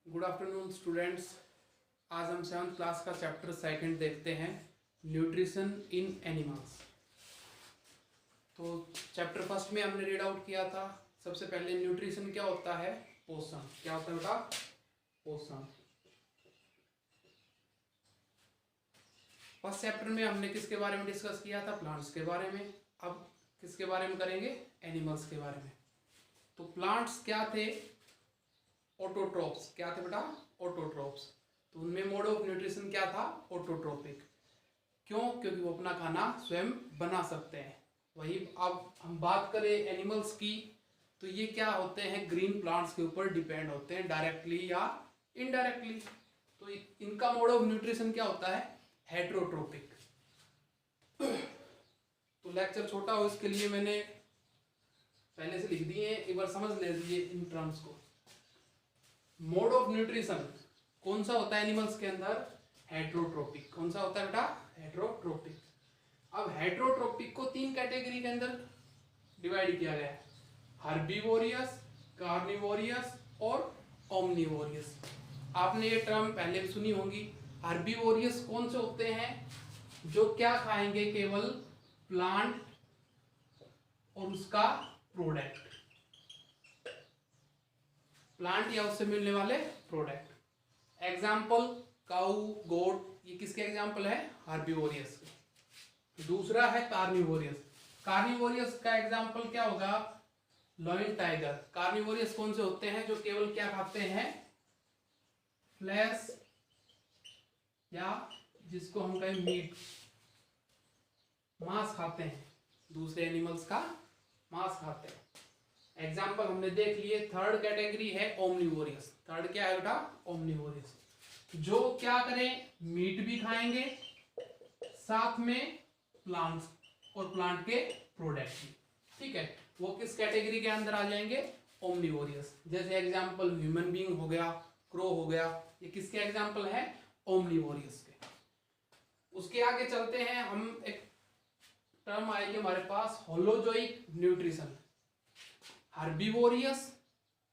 Good afternoon students. आज हम 7th class का चैप्टर 2 देखते हैं, न्यूट्रिशन इन एनिमल्स। तो चैप्टर 1 में हमने रीड आउट किया था। सबसे पहले न्यूट्रिशन क्या होता है, पोषण। क्या होता है बेटा, पोषण। फर्स्ट चैप्टर में हमने किसके बारे में डिस्कस किया था, प्लांट्स के बारे में। अब किसके बारे में करेंगे, एनिमल्स के बारे में। तो प्लांट्स क्या थे, ऑटोट्रोप्स। क्या थे बेटा, ऑटोट्रोप्स। तो उनमें मोड ऑफ न्यूट्रिशन क्या था, ऑटोट्रोपिक। क्यों, क्योंकि वो अपना खाना स्वयं बना सकते हैं। वही अब हम बात करें एनिमल्स की, तो ये क्या होते हैं, ग्रीन प्लांट्स के ऊपर डिपेंड होते हैं, डायरेक्टली या इनडायरेक्टली। तो इनका मोड ऑफ न्यूट्रिशन क्या होता है, हेट्रोट्रोपिक। तो लेक्चर छोटा हो इसके लिए मैंने पहले से लिख दिए, एक बार समझ लीजिए इन टर्म्स को। मोड ऑफ न्यूट्रिशन कौन सा होता है एनिमल्स के अंदर, हेट्रोट्रोपिक। कौन सा होता है बेटा, हेट्रोट्रोपिक। अब हेट्रोट्रोपिक को 3 कैटेगरी के अंदर डिवाइड किया गया है, हर्बीवोरियस, कार्निवोरियस और ओमनिवोरियस। आपने ये टर्म पहले भी सुनी होगी। हर्बीवोरियस कौन से होते हैं, जो क्या खाएंगे, केवल प्लांट और उसका प्रोडक्ट, प्लांट या उससे मिलने वाले प्रोडक्ट। एग्जाम्पल काऊ, गोट, ये किसके एग्जाम्पल है, हर्बीवोरियस के। दूसरा है कार्निवोरियस। कार्निवोरियस का एग्जाम्पल क्या होगा, लॉयन टाइगर। कार्निवोरियस कौन से होते हैं, जो केवल क्या खाते हैं, फ्लैश या जिसको हम कहें मीट, मांस खाते हैं, दूसरे एनिमल्स का मांस खाते हैं। एग्जाम्पल हमने देख लिए। थर्ड कैटेगरी है ओमनिवोरियस। थर्ड क्या है बेटा, ओमनिवोरियस, जो क्या करें, मीट भी खाएंगे, साथ में प्लांट्स और प्लांट के प्रोडक्ट भी। ठीक है, वो किस कैटेगरी के अंदर आ जाएंगे, ओमनिवोरियस। जैसे एग्जाम्पल ह्यूमन बीइंग हो गया, क्रो हो गया, ये किसके एग्जाम्पल है, ओमनिवोरियस के। उसके आगे चलते हैं हम, एक टर्म आएगी हमारे पास, होलोजोइक न्यूट्रिशन। हर्बीवोरियस,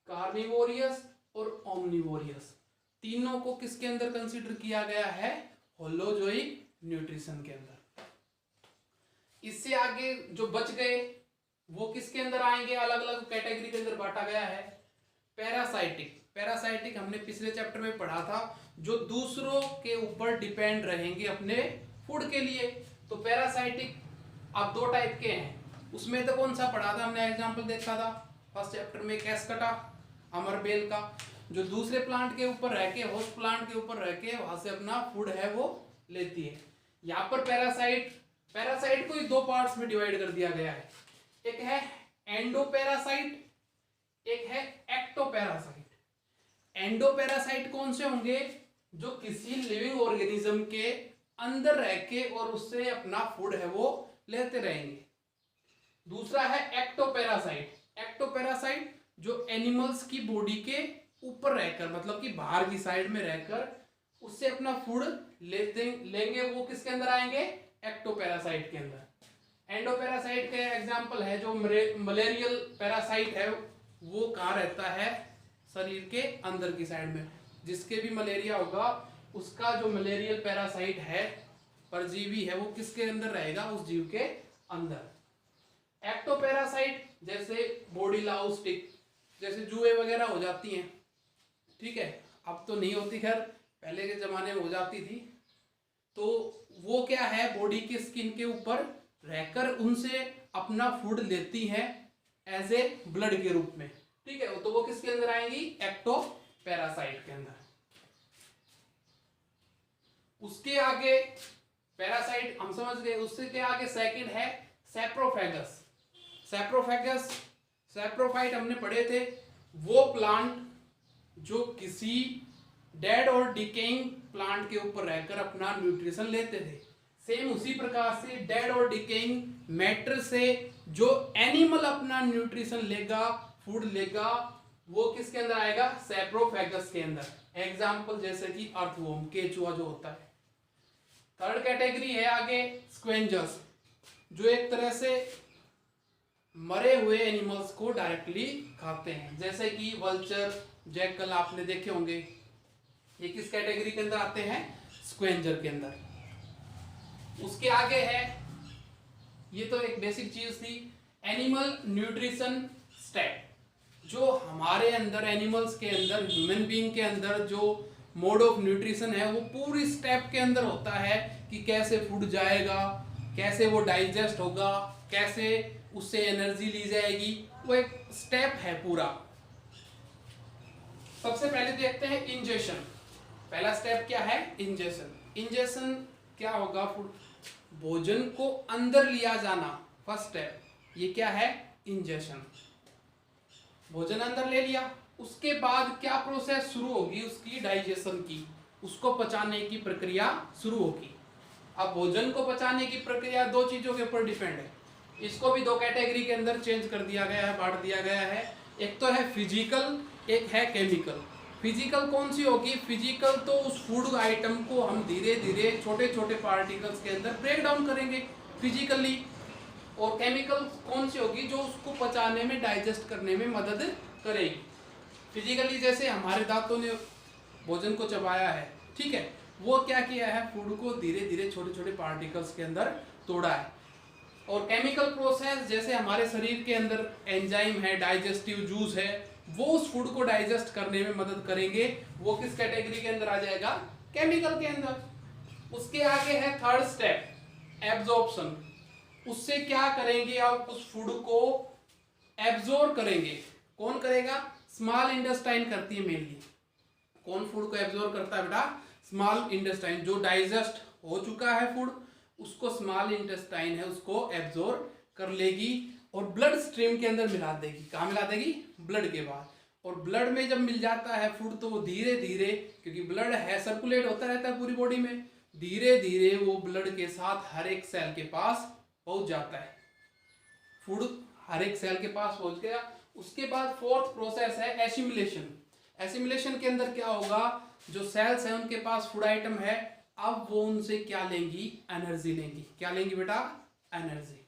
कार्निवोरियस और ओमनिवोरियस, तीनों को किसके अंदर कंसीडर किया गया है, होलोजोइक न्यूट्रिशन के अंदर। इससे आगे जो बच गए वो किसके अंदर आएंगे, अलग अलग कैटेगरी के अंदर बांटा गया है। पैरासाइटिक। पैरासाइटिक हमने पिछले चैप्टर में पढ़ा था, जो दूसरों के ऊपर डिपेंड रहेंगे अपने फूड के लिए। तो पैरासाइटिक अब 2 टाइप के हैं। उसमें तो कौन सा पढ़ा था हमने, एग्जाम्पल देखा था फर्स्ट चैप्टर में, कैस्कटा, अमरबेल का, जो दूसरे प्लांट के ऊपर रह के, होस्ट प्लांट के ऊपर रह के वहां से अपना फूड है वो लेती है। यहाँ पर पैरासाइट को 2 पार्ट्स में डिवाइड कर दिया गया है। एक है एंडोपैरासाइट, एक है एक्टोपैरासाइट। एंडोपैरासाइट कौन से होंगे, जो किसी लिविंग ऑर्गेनिज्म के अंदर रह के और उससे अपना फूड है वो लेते रहेंगे। दूसरा है एक्टोपैरासाइट। एक्टोपैरासाइट जो एनिमल्स की बॉडी के ऊपर रहकर, मतलब कि बाहर की साइड में रहकर उससे अपना फूड लेंगे, वो किसके अंदर आएंगे, एक्टोपैरासाइट के अंदर। एंडोपैरासाइट के एग्जांपल है, जो मलेरियल पैरासाइट है वो कहाँ रहता है, शरीर के अंदर की साइड में। जिसके भी मलेरिया होगा उसका जो मलेरियल पैरासाइट है, परजीवी है, वो किसके अंदर रहेगा, उस जीव के अंदर। एक्टोपैरासाइट जैसे बॉडी लाउस टिक, जैसे जुए वगैरह हो जाती हैं, ठीक है, अब तो नहीं होती, खैर पहले के जमाने में हो जाती थी। तो वो क्या है, बॉडी के स्किन के ऊपर रहकर उनसे अपना फूड लेती हैं एज ए ब्लड के रूप में। ठीक है, तो वो किसके अंदर आएंगी, एक्टोपैरासाइट के अंदर। उसके आगे पैरासाइट हम समझ गए। उसके आगे सेकंड है सैप्रोफेगस। सैप्रोफाइट हमने पढ़े थे, वो प्लांट जो किसी डेड और डिकेइंग प्लांट के ऊपर रहकर अपना न्यूट्रिशन लेते थे। सेम उसी प्रकार से डेड और डिकेइंग मैटर से जो एनिमल अपना न्यूट्रिशन लेगा, फूड लेगा, वो किसके अंदर आएगा, सैप्रोफेगस के अंदर। एग्जाम्पल जैसे कि अर्थवॉर्म, केचुआ जो होता है। थर्ड कैटेगरी है आगे स्क्वेंजर्स, जो एक तरह से मरे हुए एनिमल्स को डायरेक्टली खाते हैं, जैसे कि वल्चर, जैकल आपने देखे होंगे, ये किस कैटेगरी के अंदर आते हैं? स्क्वेंजर के अंदर। उसके आगे है, ये तो एक बेसिक चीज थी, एनिमल न्यूट्रिशन स्टेप। जो हमारे अंदर एनिमल्स के अंदर, ह्यूमन बीइंग के अंदर जो मोड ऑफ न्यूट्रिशन है वो पूरी स्टेप के अंदर होता है कि कैसे फूड जाएगा, कैसे वो डाइजेस्ट होगा, कैसे उससे एनर्जी ली जाएगी, वो एक स्टेप है पूरा। सबसे पहले देखते हैं इंजेशन। पहला स्टेप क्या है? इंजेशन। इंजेशन क्या होगा? भोजन को अंदर लिया जाना, फर्स्ट स्टेप। ये क्या है? इंजेशन। भोजन अंदर ले लिया, उसके बाद क्या प्रोसेस शुरू होगी? उसकी डाइजेशन की, उसको पचाने की प्रक्रिया शुरू होगी। अब भोजन को पचाने की प्रक्रिया दो चीजों के ऊपर डिपेंड है। इसको भी दो कैटेगरी के अंदर चेंज कर दिया गया है, बांट दिया गया है। एक तो है फिजिकल, एक है केमिकल। फिजिकल कौन सी होगी? फिजिकल तो उस फूड आइटम को हम धीरे धीरे छोटे छोटे पार्टिकल्स के अंदर ब्रेक डाउन करेंगे फिजिकली। और केमिकल कौन सी होगी? जो उसको पचाने में, डाइजेस्ट करने में मदद करेगी। फिजिकली जैसे हमारे दांतों ने भोजन को चबाया है, ठीक है, वो क्या किया है? फूड को धीरे धीरे छोटे छोटे पार्टिकल्स के अंदर तोड़ा है। और केमिकल प्रोसेस जैसे हमारे शरीर के अंदर एंजाइम है, डाइजेस्टिव जूस है, वो उस फूड को डाइजेस्ट करने में मदद करेंगे। वो किस कैटेगरी के अंदर आ जाएगा? केमिकल के अंदर। उसके आगे है थर्ड स्टेप, एब्जॉर्प्शन। उससे क्या करेंगे? आप उस फूड को एब्जॉर्ब करेंगे। कौन करेगा? स्मॉल इंटेस्टाइन करती है मेनली। कौन फूड को एब्जॉर्ब करता है बेटा? Small intestine. जो डाइजेस्ट हो चुका है फूड, उसको स्मॉल इंटेस्टाइन है, उसको एब्जॉर्ब कर लेगी और ब्लड स्ट्रीम के अंदर मिला देगी। कहाँ मिला देगी? ब्लड के बाद। और ब्लड में जब मिल जाता है फूड, तो वो धीरे धीरे, क्योंकि ब्लड है, सर्कुलेट होता रहता है पूरी बॉडी में, धीरे धीरे वो ब्लड के साथ हर एक सेल के पास पहुंच जाता है। फूड हर एक सेल के पास पहुंच गया। उसके बाद फोर्थ प्रोसेस है एसिमिलेशन। एसिमिलेशन के अंदर क्या होगा? जो सेल्स हैं उनके पास फूड आइटम है, अब वो उनसे क्या लेंगी? एनर्जी लेंगी। क्या लेंगी बेटा? एनर्जी।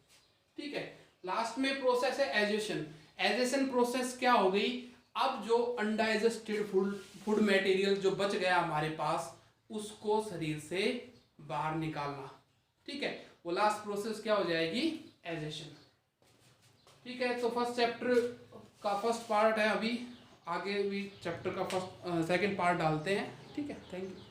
ठीक है। लास्ट में प्रोसेस है एजेशन। एजेशन प्रोसेस क्या हो गई? अब जो अनडाइजेस्टेड फूड मटेरियल जो बच गया हमारे पास, उसको शरीर से बाहर निकालना। ठीक है, वो लास्ट प्रोसेस क्या हो जाएगी? एजेशन। ठीक है, तो फर्स्ट चैप्टर का फर्स्ट पार्ट है, अभी आगे भी चैप्टर का सेकंड पार्ट डालते हैं। ठीक है, थैंक यू।